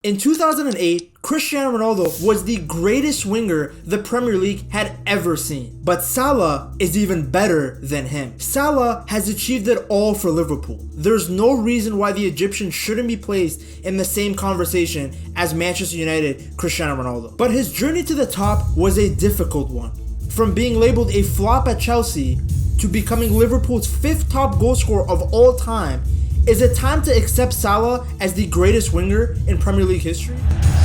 In 2008, Cristiano Ronaldo was the greatest winger the Premier League had ever seen. But Salah is even better than him. Salah has achieved it all for Liverpool. There's no reason why the Egyptian shouldn't be placed in the same conversation as Manchester United Cristiano Ronaldo. But his journey to the top was a difficult one. From being labeled a flop at Chelsea to becoming Liverpool's 5th top goalscorer of all time, is it time to accept Salah as the greatest winger in Premier League history?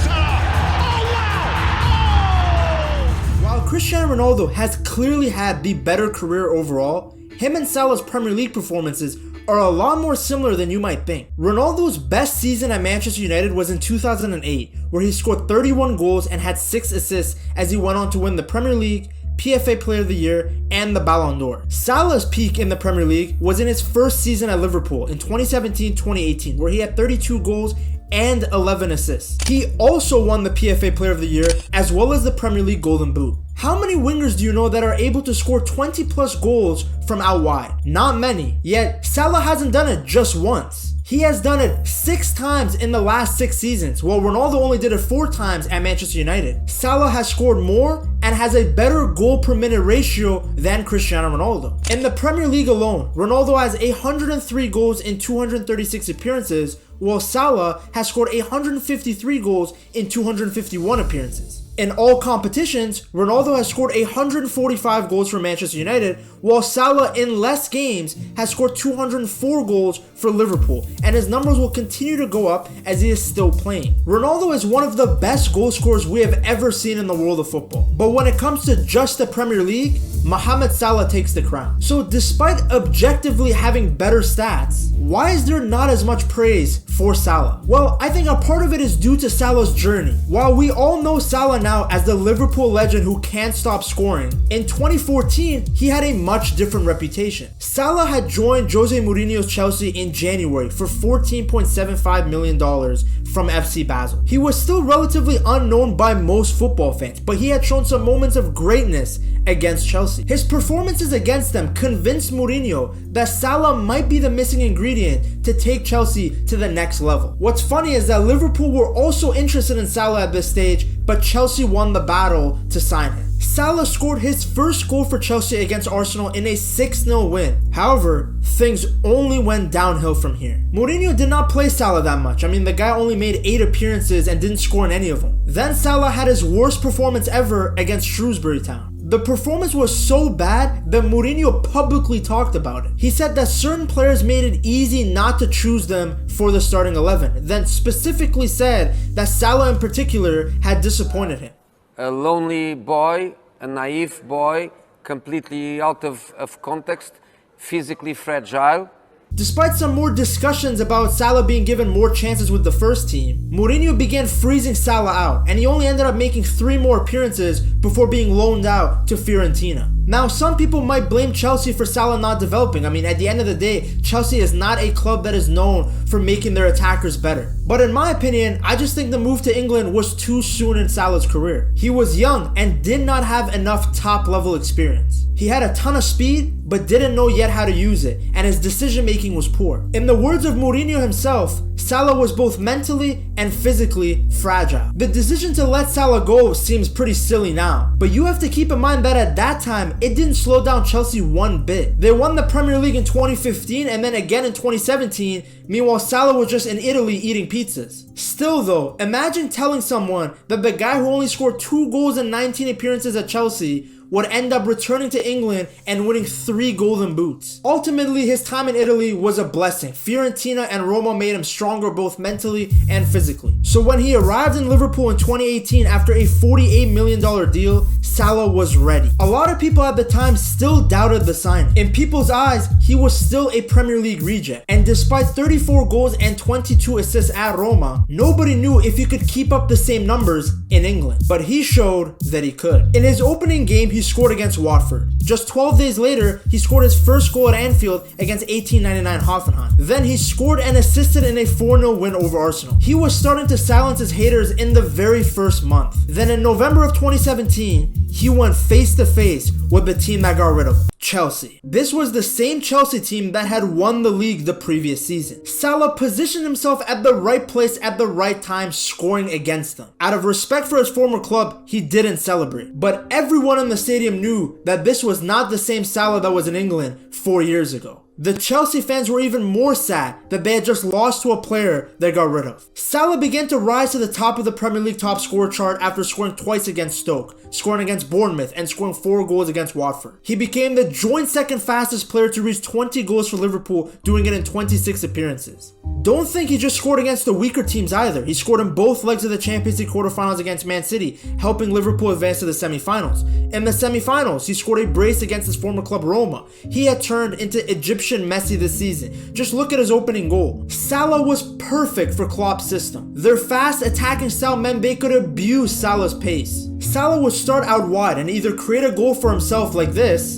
Salah! Oh wow! Oh! While Cristiano Ronaldo has clearly had the better career overall, him and Salah's Premier League performances are a lot more similar than you might think. Ronaldo's best season at Manchester United was in 2008, where he scored 31 goals and had 6 assists as he went on to win the Premier League, PFA Player of the Year, and the Ballon d'Or. Salah's peak in the Premier League was in his first season at Liverpool in 2017-2018, where he had 32 goals and 11 assists. He also won the PFA Player of the Year as well as the Premier League Golden Boot. How many wingers do you know that are able to score 20 plus goals from out wide? Not many. Yet Salah hasn't done it just once. He has done it 6 times in the last 6 seasons, while Ronaldo only did it 4 times at Manchester United. Salah has scored more and has a better goal per minute ratio than Cristiano Ronaldo. In the Premier League alone, Ronaldo has 103 goals in 236 appearances, while Salah has scored 153 goals in 251 appearances. In all competitions, Ronaldo has scored 145 goals for Manchester United, while Salah in less games has scored 204 goals for Liverpool, and his numbers will continue to go up as he is still playing. Ronaldo is one of the best goal scorers we have ever seen in the world of football, but when it comes to just the Premier League, Mohamed Salah takes the crown. So despite objectively having better stats, why is there not as much praise for Salah? Well, I think a part of it is due to Salah's journey. While we all know Salah now as the Liverpool legend who can't stop scoring, in 2014, he had a much different reputation. Salah had joined Jose Mourinho's Chelsea in January for $14.75 million from FC Basel. He was still relatively unknown by most football fans, but he had shown some moments of greatness against Chelsea. His performances against them convinced Mourinho that Salah might be the missing ingredient to take Chelsea to the next level. What's funny is that Liverpool were also interested in Salah at this stage, but Chelsea won the battle to sign him. Salah scored his first goal for Chelsea against Arsenal in a 6-0 win. However, things only went downhill from here. Mourinho did not play Salah that much. I mean, the guy only made 8 appearances and didn't score in any of them. Then Salah had his worst performance ever against Shrewsbury Town. The performance was so bad that Mourinho publicly talked about it. He said that certain players made it easy not to choose them for the starting 11, then specifically said that Salah in particular had disappointed him. A lonely boy, a naive boy, completely out of context, physically fragile. Despite some more discussions about Salah being given more chances with the first team, Mourinho began freezing Salah out, and he only ended up making 3 more appearances before being loaned out to Fiorentina. Now, some people might blame Chelsea for Salah not developing. I mean, at the end of the day, Chelsea is not a club that is known for making their attackers better. But in my opinion, I just think the move to England was too soon in Salah's career. He was young and did not have enough top-level experience. He had a ton of speed, but didn't know yet how to use it, and his decision-making was poor. In the words of Mourinho himself, Salah was both mentally and physically fragile. The decision to let Salah go seems pretty silly now, but you have to keep in mind that at that time, it didn't slow down Chelsea one bit. They won the Premier League in 2015 and then again in 2017, meanwhile Salah was just in Italy eating pizzas. Still though, imagine telling someone that the guy who only scored 2 goals in 19 appearances at Chelsea would end up returning to England and winning 3 Golden Boots. Ultimately, his time in Italy was a blessing. Fiorentina and Roma made him stronger both mentally and physically. So when he arrived in Liverpool in 2018 after a $48 million deal, Salah was ready. A lot of people at the time still doubted the signing. In people's eyes, he was still a Premier League reject. And despite 34 goals and 22 assists at Roma, nobody knew if he could keep up the same numbers in England. But he showed that he could. In his opening game, he scored against Watford. Just 12 days later, he scored his first goal at Anfield against 1899 Hoffenheim. Then he scored and assisted in a 4-0 win over Arsenal. He was starting to silence his haters in the very first month. Then in November of 2017, he went face to face with the team that got rid of him, Chelsea. This was the same Chelsea team that had won the league the previous season. Salah positioned himself at the right place at the right time, scoring against them. Out of respect for his former club, he didn't celebrate. But everyone in the stadium knew that this was not the same Salah that was in England 4 years ago. The Chelsea fans were even more sad that they had just lost to a player they got rid of. Salah began to rise to the top of the Premier League top scorer chart after scoring twice against Stoke, scoring against Bournemouth, and scoring 4 goals against Watford. He became the joint second fastest player to reach 20 goals for Liverpool, doing it in 26 appearances. Don't think he just scored against the weaker teams either. He scored in both legs of the Champions League quarterfinals against Man City, helping Liverpool advance to the semi-finals. In the semi-finals, he scored a brace against his former club Roma. He had turned into Egyptian Messi this season. Just look at his opening goal. Salah was perfect for Klopp's system. Their fast attacking style meant they could abuse Salah's pace. Salah would start out wide and either create a goal for himself like this,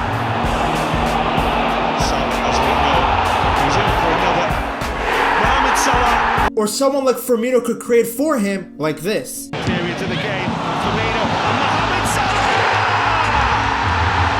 or someone like Firmino could create for him like this. Period to the game. Firmino and Mohamed Salah.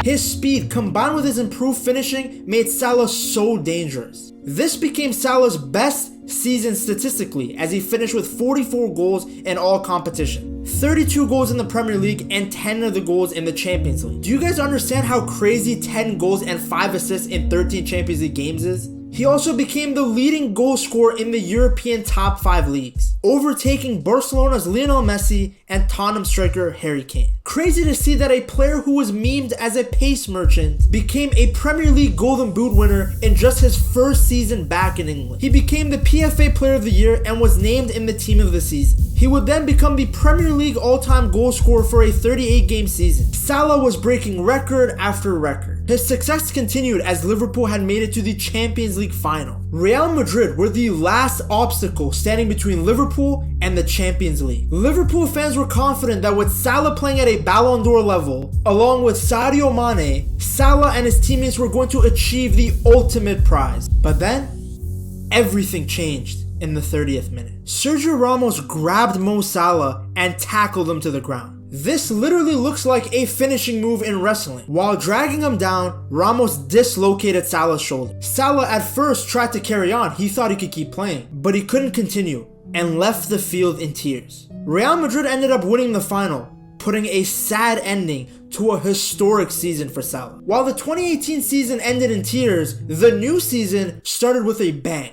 His speed combined with his improved finishing made Salah so dangerous. This became Salah's best season statistically, as he finished with 44 goals in all competition, 32 goals in the Premier League and 10 of the goals in the Champions League. Do you guys understand how crazy 10 goals and 5 assists in 13 Champions League games is? He also became the leading goal scorer in the European top 5 leagues, overtaking Barcelona's Lionel Messi and Tottenham striker Harry Kane. Crazy to see that a player who was memed as a pace merchant became a Premier League Golden Boot winner in just his first season back in England. He became the PFA Player of the Year and was named in the Team of the Season. He would then become the Premier League all-time goal scorer for a 38-game season. Salah was breaking record after record. His success continued as Liverpool had made it to the Champions League final. Real Madrid were the last obstacle standing between Liverpool and the Champions League. Liverpool fans were confident that with Salah playing at a Ballon d'Or level, along with Sadio Mane, Salah and his teammates were going to achieve the ultimate prize. But then, everything changed in the 30th minute. Sergio Ramos grabbed Mo Salah and tackled him to the ground. This literally looks like a finishing move in wrestling. While dragging him down, Ramos dislocated Salah's shoulder. Salah at first tried to carry on. He thought he could keep playing, but he couldn't continue and left the field in tears. Real Madrid ended up winning the final, putting a sad ending to a historic season for Salah. While the 2018 season ended in tears, the new season started with a bang.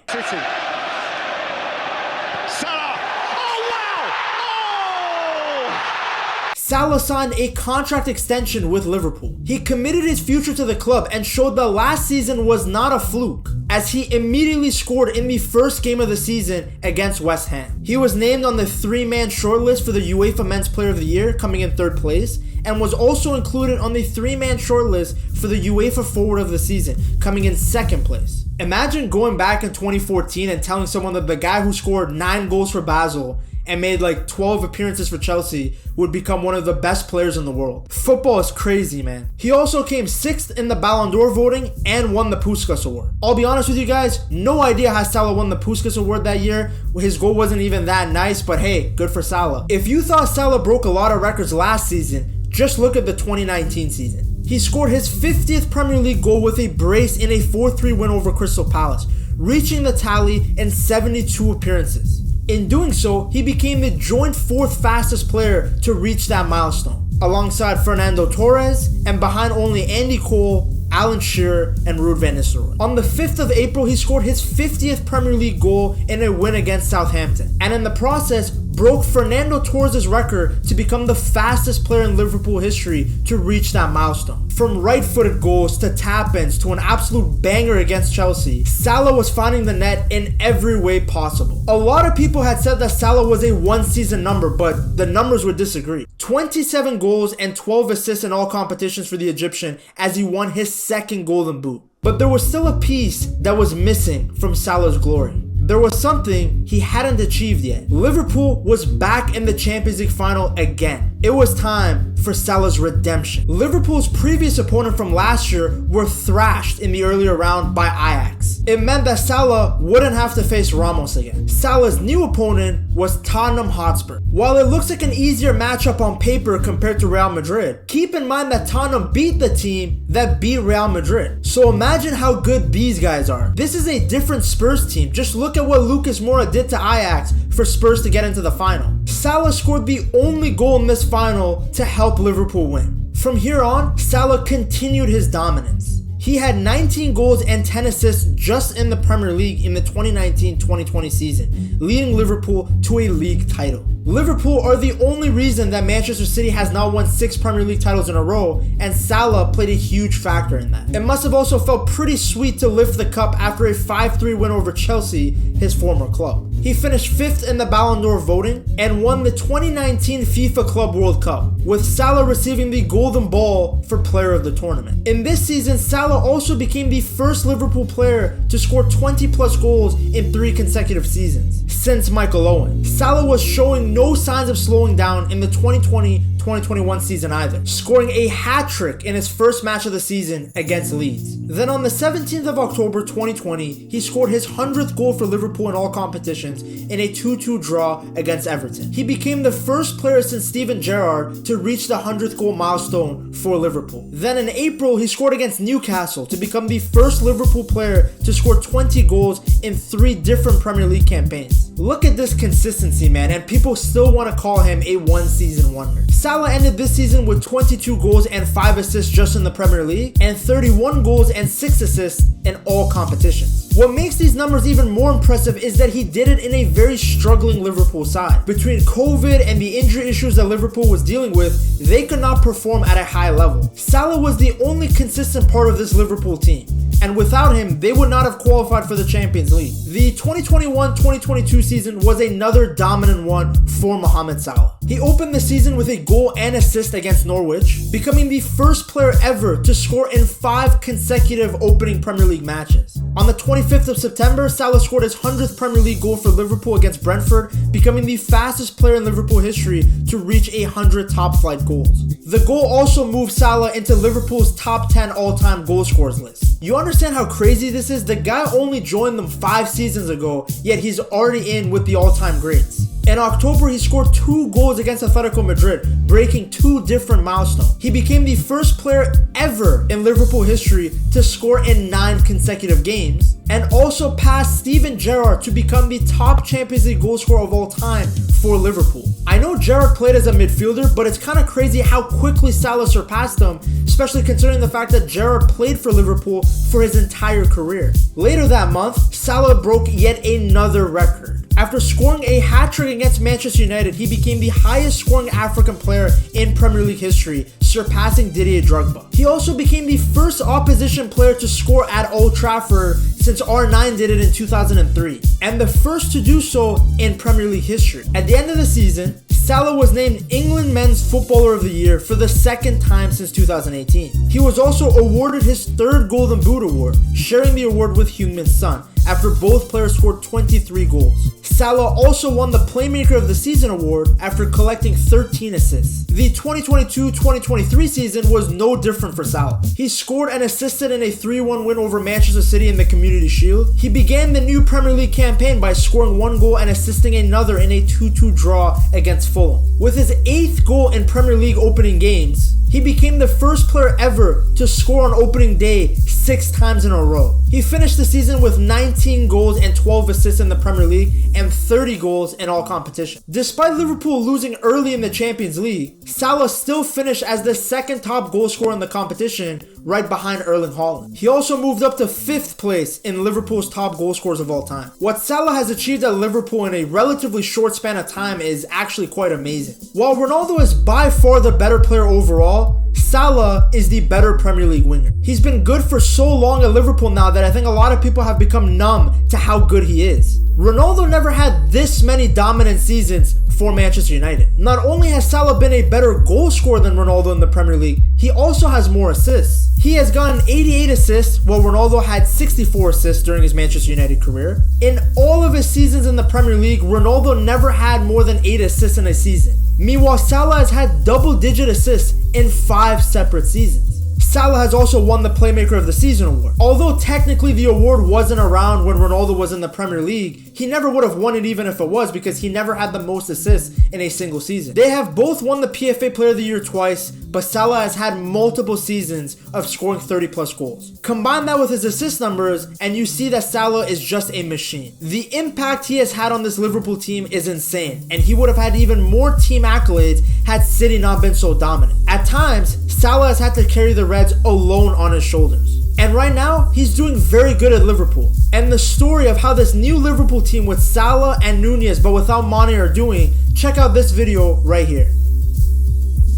Salah signed a contract extension with Liverpool. He committed his future to the club and showed that last season was not a fluke, as he immediately scored in the first game of the season against West Ham. He was named on the 3-man shortlist for the UEFA Men's Player of the Year, coming in 3rd place, and was also included on the 3-man shortlist for the UEFA Forward of the Season, coming in 2nd place. Imagine going back in 2014 and telling someone that the guy who scored 9 goals for Basel and made like 12 appearances for Chelsea would become one of the best players in the world. Football is crazy, man. He also came 6th in the Ballon d'Or voting and won the Puskas Award. I'll be honest with you guys, no idea how Salah won the Puskas Award that year. His goal wasn't even that nice, but hey, good for Salah. If you thought Salah broke a lot of records last season, just look at the 2019 season. He scored his 50th Premier League goal with a brace in a 4-3 win over Crystal Palace, reaching the tally in 72 appearances. In doing so, he became the joint 4th fastest player to reach that milestone, alongside Fernando Torres and behind only Andy Cole, Alan Shearer, and Ruud van Nistelrooy. On the 5th of April, he scored his 50th Premier League goal in a win against Southampton, and in the process, broke Fernando Torres' record to become the fastest player in Liverpool history to reach that milestone. From right-footed goals to tap-ins to an absolute banger against Chelsea, Salah was finding the net in every way possible. A lot of people had said that Salah was a one-season number, but the numbers would disagree. 27 goals and 12 assists in all competitions for the Egyptian as he won his 2nd Golden Boot. But there was still a piece that was missing from Salah's glory. There was something he hadn't achieved yet. Liverpool was back in the Champions League final again. It was time for Salah's redemption. Liverpool's previous opponent from last year were thrashed in the earlier round by Ajax. It meant that Salah wouldn't have to face Ramos again. Salah's new opponent was Tottenham Hotspur. While it looks like an easier matchup on paper compared to Real Madrid, keep in mind that Tottenham beat the team that beat Real Madrid. So imagine how good these guys are. This is a different Spurs team. Just look at what Lucas Moura did to Ajax for Spurs to get into the final. Salah scored the only goal in this final to help Liverpool win. From here on, Salah continued his dominance. He had 19 goals and 10 assists just in the Premier League in the 2019-2020 season, leading Liverpool to a league title. Liverpool are the only reason that Manchester City has now won 6 Premier League titles in a row, and Salah played a huge factor in that. It must have also felt pretty sweet to lift the cup after a 5-3 win over Chelsea, his former club. He finished 5th in the Ballon d'Or voting and won the 2019 FIFA Club World Cup, with Salah receiving the Golden Ball for Player of the Tournament. In this season, Salah also became the first Liverpool player to score 20 plus goals in 3 consecutive seasons, since Michael Owen. Salah was showing no signs of slowing down in the 2020-2021 season either, scoring a hat-trick in his first match of the season against Leeds. Then on the 17th of October 2020, he scored his 100th goal for Liverpool in all competitions in a 2-2 draw against Everton. He became the first player since Steven Gerrard to reach the 100th goal milestone for Liverpool. Then in April, he scored against Newcastle to become the first Liverpool player to score 20 goals in 3 different Premier League campaigns. Look at this consistency, man, and people still want to call him a one-season wonder. Salah ended this season with 22 goals and 5 assists just in the Premier League, and 31 goals and 6 assists in all competitions. What makes these numbers even more impressive is that he did it in a very struggling Liverpool side. Between COVID and the injury issues that Liverpool was dealing with, they could not perform at a high level. Salah was the only consistent part of this Liverpool team, and without him, they would not have qualified for the Champions League. The 2021-2022 season was another dominant one for Mohamed Salah. He opened the season with a goal and assist against Norwich, becoming the first player ever to score in 5 consecutive opening Premier League matches. On the 25th of September, Salah scored his 100th Premier League goal for Liverpool against Brentford, becoming the fastest player in Liverpool history to reach 100 top-flight goals. The goal also moved Salah into Liverpool's top 10 all-time goal scorers list. You understand how crazy this is? The guy only joined them 5 seasons ago, yet he's already in with the all-time greats. In October, he scored 2 goals against Atletico Madrid, breaking 2 different milestones. He became the first player ever in Liverpool history to score in 9 consecutive games, and also passed Steven Gerrard to become the top Champions League goal scorer of all time for Liverpool. I know Gerrard played as a midfielder, but it's kind of crazy how quickly Salah surpassed him, especially considering the fact that Gerrard played for Liverpool for his entire career. Later that month, Salah broke yet another record. After scoring a hat-trick against Manchester United, he became the highest scoring African player in Premier League history, surpassing Didier Drogba. He also became the first opposition player to score at Old Trafford since R9 did it in 2003, and the first to do so in Premier League history. At the end of the season, Salah was named England Men's Footballer of the Year for the 2nd time since 2018. He was also awarded his 3rd Golden Boot award, sharing the award with Heung-min Son, after both players scored 23 goals. Salah also won the Playmaker of the Season award after collecting 13 assists. The 2022-2023 season was no different for Salah. He scored and assisted in a 3-1 win over Manchester City in the Community Shield. He began the new Premier League campaign by scoring 1 goal and assisting another in a 2-2 draw against Fulham. With his 8th goal in Premier League opening games, he became the first player ever to score on opening day 6 times in a row. He finished the season with 19 goals and 12 assists in the Premier League and 30 goals in all competitions. Despite Liverpool losing early in the Champions League, Salah still finished as the 2nd top goal scorer in the competition, right behind Erling Haaland. He also moved up to 5th place in Liverpool's top goal scorers of all time. What Salah has achieved at Liverpool in a relatively short span of time is actually quite amazing. While Ronaldo is by far the better player overall, Salah is the better Premier League winger. He's been good for so long at Liverpool now that I think a lot of people have become numb to how good he is. Ronaldo never had this many dominant seasons for Manchester United. Not only has Salah been a better goal scorer than Ronaldo in the Premier League, he also has more assists. He has gotten 88 assists, while Ronaldo had 64 assists during his Manchester United career. In all of his seasons in the Premier League, Ronaldo never had more than 8 assists in a season. Meanwhile, Salah has had double-digit assists in 5 separate seasons. Salah has also won the Playmaker of the Season award. Although technically the award wasn't around when Ronaldo was in the Premier League, he never would have won it even if it was, because he never had the most assists in a single season. They have both won the PFA Player of the Year twice, but Salah has had multiple seasons of scoring 30 plus goals. Combine that with his assist numbers and you see that Salah is just a machine. The impact he has had on this Liverpool team is insane, and he would have had even more team accolades had City not been so dominant. At times, Salah has had to carry the Reds alone on his shoulders. And right now, he's doing very good at Liverpool. And the story of how this new Liverpool team with Salah and Nunez but without Mane are doing, check out this video right here.